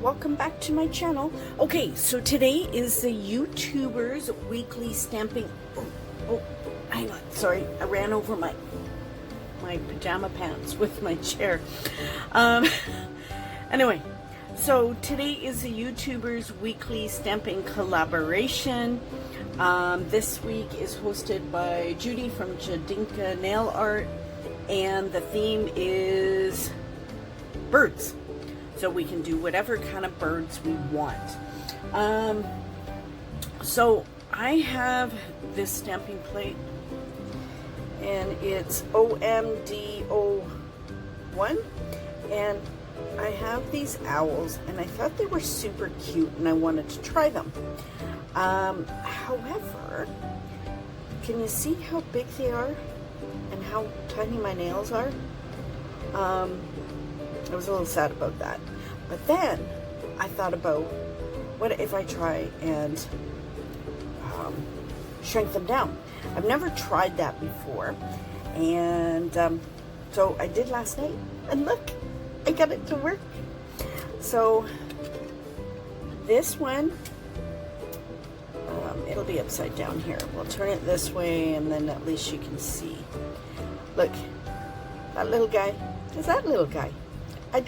welcome back to my channel. Okay, so today is the YouTuber's weekly stamping. Oh, hang on, sorry, I ran over my pajama pants with my chair. Anyway, so today is the YouTuber's weekly stamping collaboration. This week is hosted by Judy from Judinka Nail Art, and the theme is birds. So we can do whatever kind of birds we want. So I have this stamping plate, and it's OMD01, and I have these owls, and I thought they were super cute, and I wanted to try them. However, can you see how big they are and how tiny my nails are? I was a little sad about that. But then I thought about, what if I try and shrink them down? I've never tried that before. And so I did last night, and look, I got it to work. So this one, it'll be upside down here. We'll turn it this way, and then at least you can see. Look, that little guy. There's that little guy. I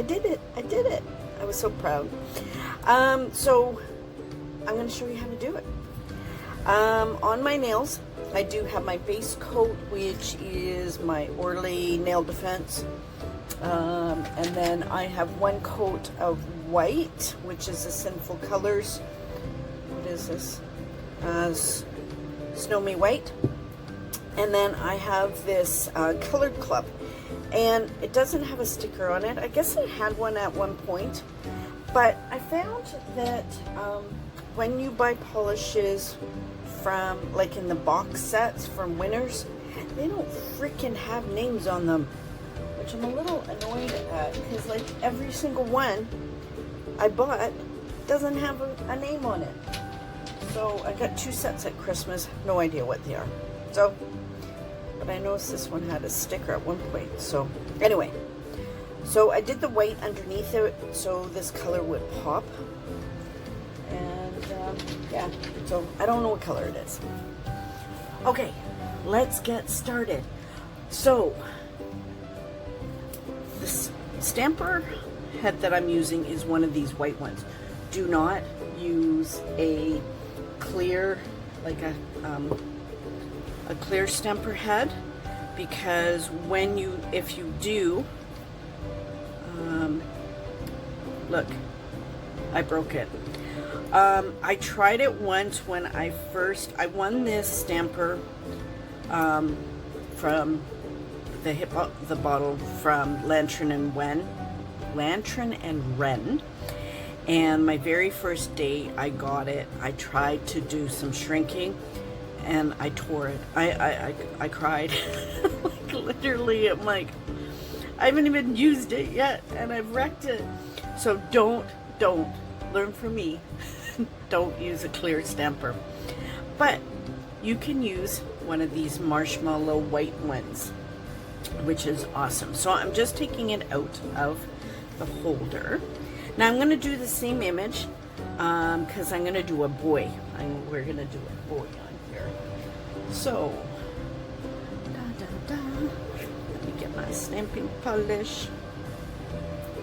did it. I did it. I was so proud. So I'm going to show you how to do it. On my nails, I do have my base coat, which is my Orly Nail Defense. And then I have one coat of white, which is the Sinful Colors. What is this? Snowy White. And then I have this Colored Club. And it doesn't have a sticker on it. I guess I had one at one point. But I found that when you buy polishes from, like in the box sets from Winners, they don't freaking have names on them. Which I'm a little annoyed at, because like every single one I bought doesn't have a name on it. So I got 2 sets at Christmas, no idea what they are. So, but I noticed this one had a sticker at one point. So anyway, so I did the white underneath it so this color would pop. And yeah, so I don't know what color it is. Okay, let's get started. So the stamper head that I'm using is one of these white ones. Do not use a clear, like a clear stamper head, because if you do, look, I broke it. I tried it once when I won this stamper from the bottle from Lantern and Wren, and my very first day I got it, I tried to do some shrinking and I tore it. I cried. Like literally, I'm like, I haven't even used it yet and I've wrecked it. So don't learn from me. Don't use a clear stamper, but you can use one of these marshmallow white ones, which is awesome. So I'm just taking it out of the holder. Now I'm going to do the same image because I'm going to do a boy. We're going to do a boy on here. So, let me get my stamping polish.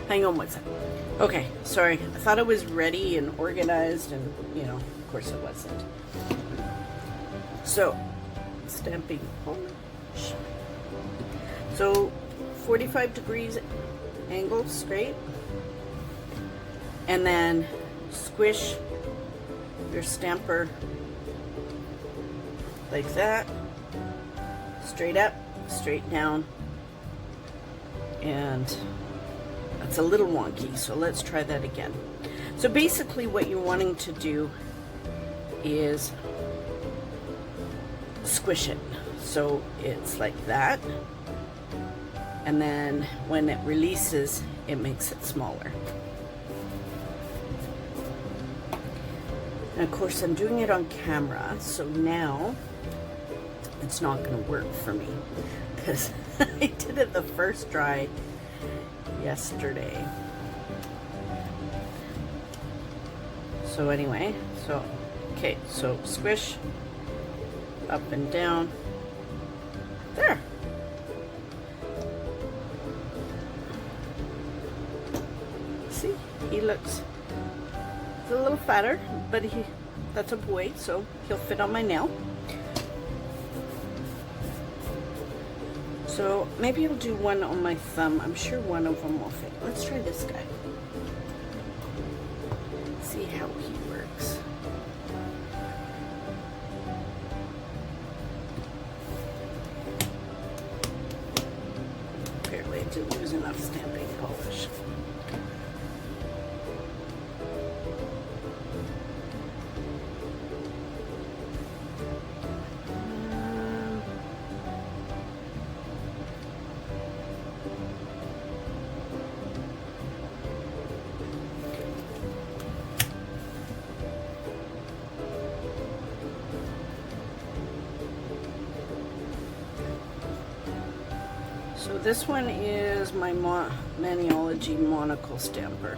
Hang on one second. Okay, sorry. I thought it was ready and organized, and you know, of course it wasn't. So, stamping polish. So 45 degrees angle straight, and then squish your stamper like that, straight up, straight down, and that's a little wonky, so let's try that again. So basically what you're wanting to do is squish it, so it's like that. And then when it releases, it makes it smaller. And of course, I'm doing it on camera, so now it's not going to work for me because I did it the first try yesterday. So anyway, so okay, so squish up and down. There. See, he looks a little fatter, but that's a boy, so he'll fit on my nail. So maybe I'll do one on my thumb. I'm sure one of them will fit. Let's try this guy. See how he works. Apparently I didn't use enough stamping polish. So this one is my Maniology monocle stamper.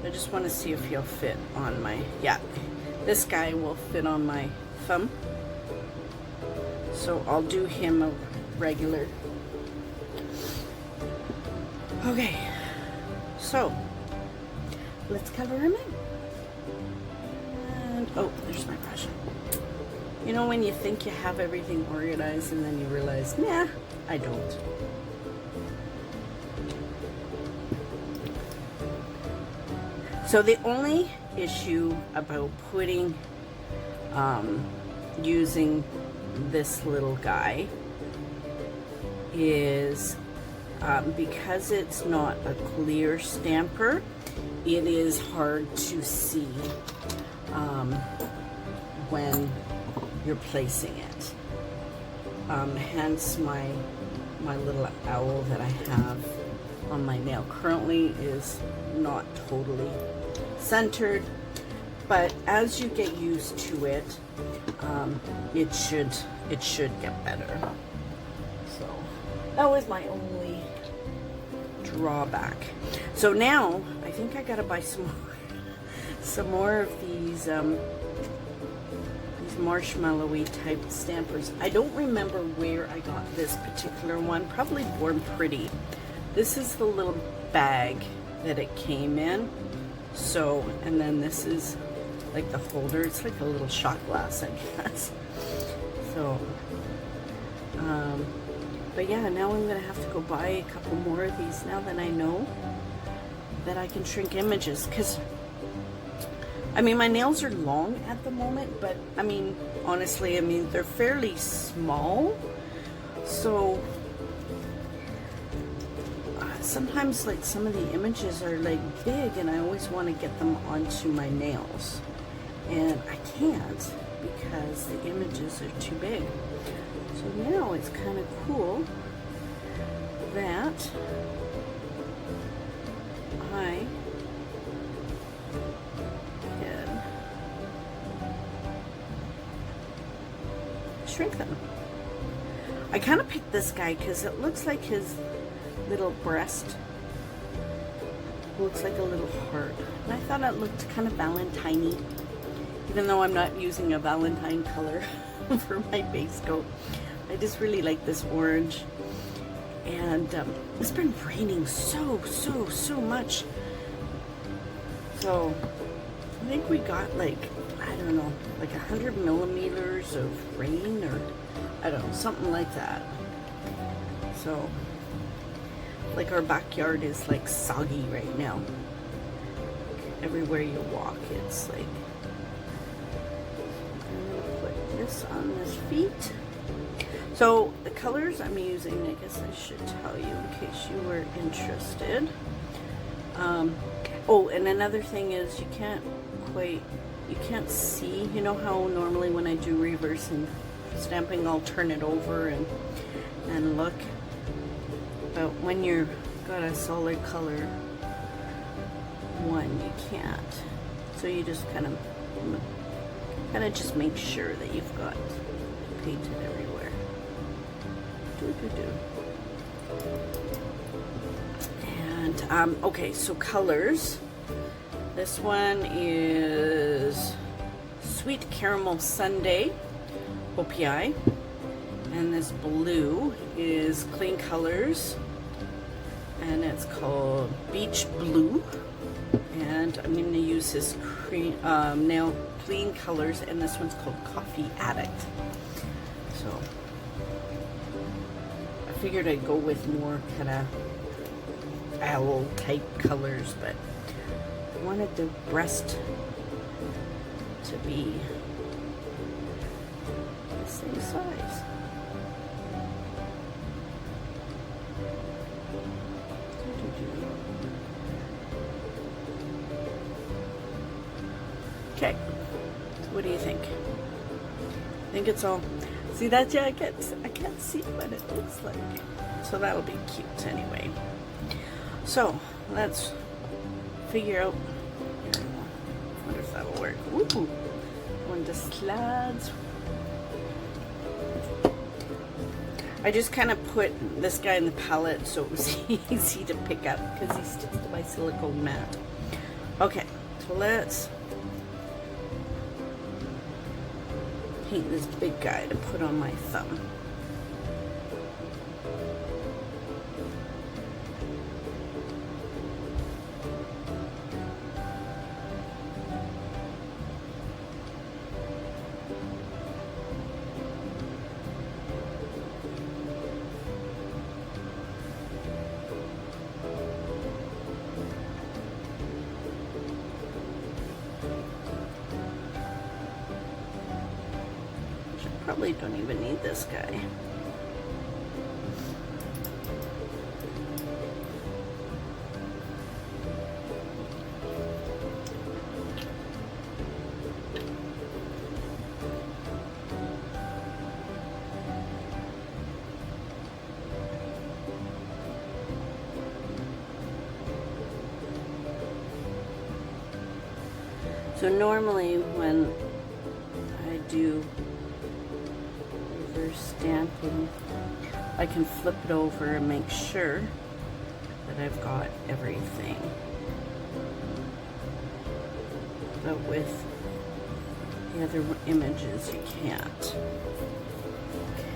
I just want to see if he'll fit on my, yeah, this guy will fit on my thumb. So I'll do him a regular. Okay, so let's cover him in. And, oh, there's my brush. You know when you think you have everything organized and then you realize, nah, I don't. So the only issue about putting, using this little guy is because it's not a clear stamper, it is hard to see when you're placing it. Hence my little owl that I have on my nail currently is not totally centered, but as you get used to it, it should get better. So that was my only drawback. So now I think I gotta buy some more of these marshmallowy type stampers. I don't remember where I got this particular one. Probably Born Pretty. This is the little bag that it came in. So, and then this is like the holder. It's like a little shot glass, I guess. So, but yeah, now I'm gonna have to go buy a couple more of these now that I know that I can shrink images. Because, I mean, my nails are long at the moment, but I mean, honestly, I mean, they're fairly small. So, sometimes like some of the images are like big and I always want to get them onto my nails and I can't because the images are too big. So now it's kind of cool that I can shrink them. I kind of picked this guy because it looks like his little breast looks like a little heart, and I thought it looked kind of Valentine-y, even though I'm not using a Valentine color for my base coat. I just really like this orange, and it's been raining so much, so I think we got like, I don't know, like 100 millimeters of rain, or I don't know, something like that. So like our backyard is like soggy right now. Everywhere you walk, it's like, I'm gonna put this on this feet. So the colors I'm using, I guess I should tell you in case you were interested. Oh, and another thing is you can't see, you know how normally when I do reverse and stamping, I'll turn it over and look. But when you've got a solid color one, you can't. So you just kind of just make sure that you've got painted everywhere. And okay, so colors. This one is Sweet Caramel Sundae, OPI. And this blue is Clean Colors, and it's called Beach Blue. And I'm going to use this nail Clean Colors, and this one's called Coffee Addict. So I figured I'd go with more kind of owl type colors, but I wanted the breast to be the same size. Okay, so what do you think? I think it's all, see that? Yeah, I can't see what it looks like. So that'll be cute anyway. So let's figure out, I wonder if that'll work. Ooh, one just slides. I just kind of put this guy in the palette so it was easy to pick up because he sticks to my silicone mat. Okay, so let's paint this big guy to put on my thumb. Probably don't even need this guy. So normally when I do stamping, I can flip it over and make sure that I've got everything. But with the other images, you can't. Okay.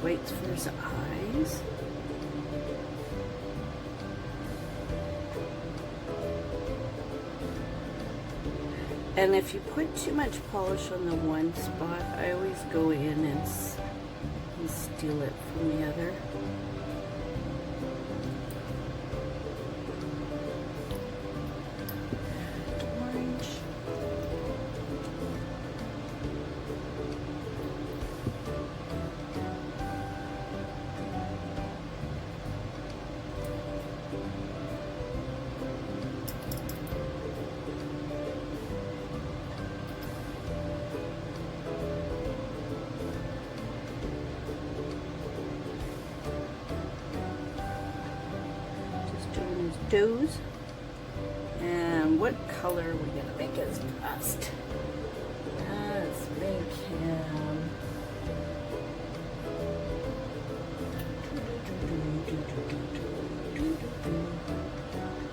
Wait for his eyes. And if you put too much polish on the one spot, I always go in and steal it from the other. Orange. Toes. And what color are we going to make his bust? Let's make him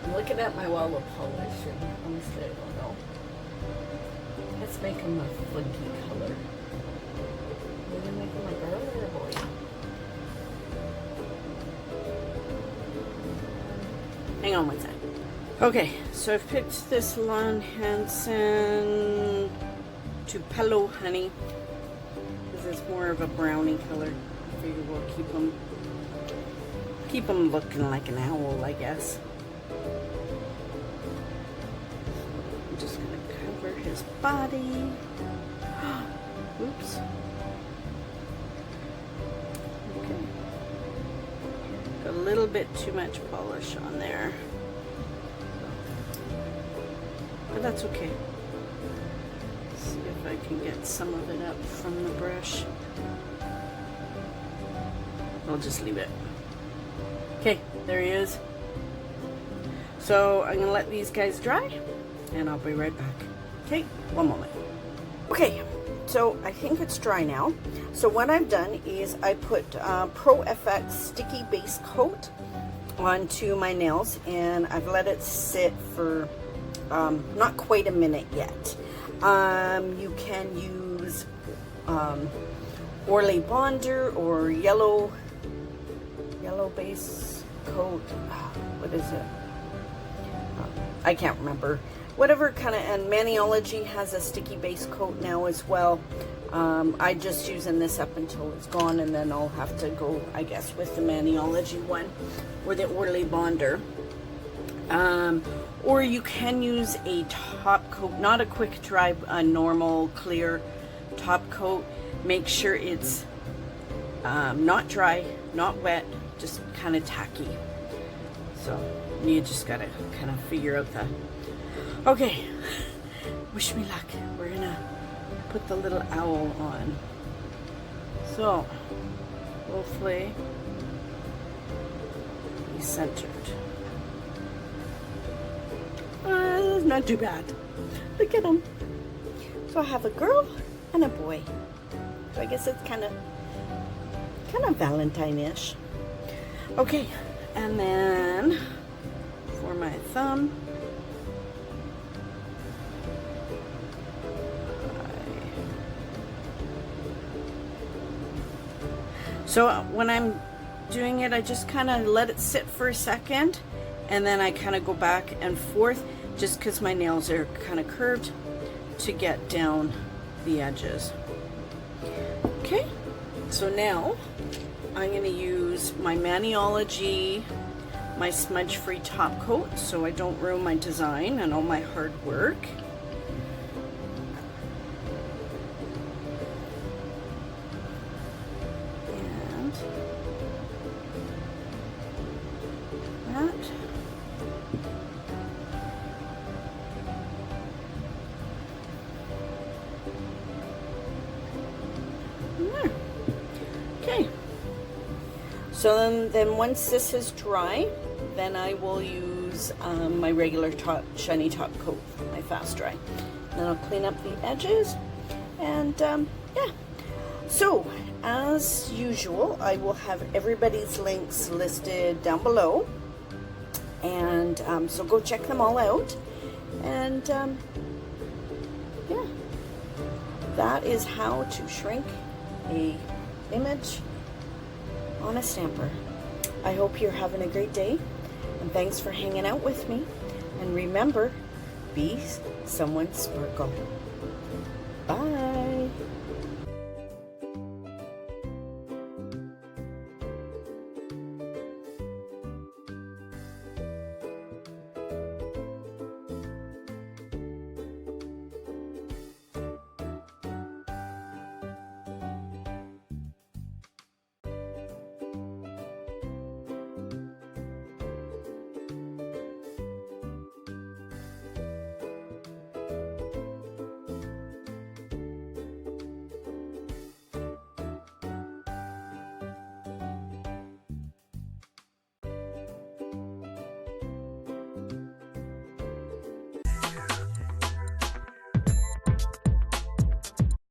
I'm looking at my wall of polish and honestly I don't know. Let's make him a funky color. We're going to make him a girl or a boy? Hang on one sec. Okay, so I've picked this Lon Hansen Tupelo Honey. This is more of a brownie color. I figure we'll keep him looking like an owl, I guess. I'm just gonna cover his body. Oops. Okay. Got a little bit too much polish on there. But that's okay. Let's see if I can get some of it up from the brush. I'll just leave it. Okay, there he is. So I'm gonna let these guys dry and I'll be right back. Okay, one moment. Okay, So I think it's dry now. So what I've done is I put Pro FX sticky base coat onto my nails, and I've let it sit for not quite a minute yet. You can use Orly Bonder or yellow base coat. What is it? I can't remember. Whatever kind of, and Maniology has a sticky base coat now as well. I'm just using this up until it's gone, and then I'll have to go, I guess, with the Maniology one or the Orly Bonder. Or you can use a top coat, not a quick dry, a normal clear top coat. Make sure it's not dry, not wet, just kind of tacky. So you just gotta kind of figure out the. Okay, wish me luck. We're gonna put the little owl on. So hopefully he's centered. Not too bad. Look at him. So I have a girl and a boy. So I guess it's kind of Valentine-ish. Okay, and then for my thumb, so when I'm doing it, I just kind of let it sit for a second, and then I kind of go back and forth, just because my nails are kind of curved, to get down the edges. Okay, so now I'm going to use my Maniology, my smudge-free top coat, so I don't ruin my design and all my hard work. And that. There. Okay. So then once this is dry, then I will use my regular shiny top coat, my fast dry. Then I'll clean up the edges, and yeah. So as usual, I will have everybody's links listed down below, and so go check them all out. And yeah, that is how to shrink a image on a stamper. I hope you're having a great day, and thanks for hanging out with me. And remember, be someone's sparkle. Bye.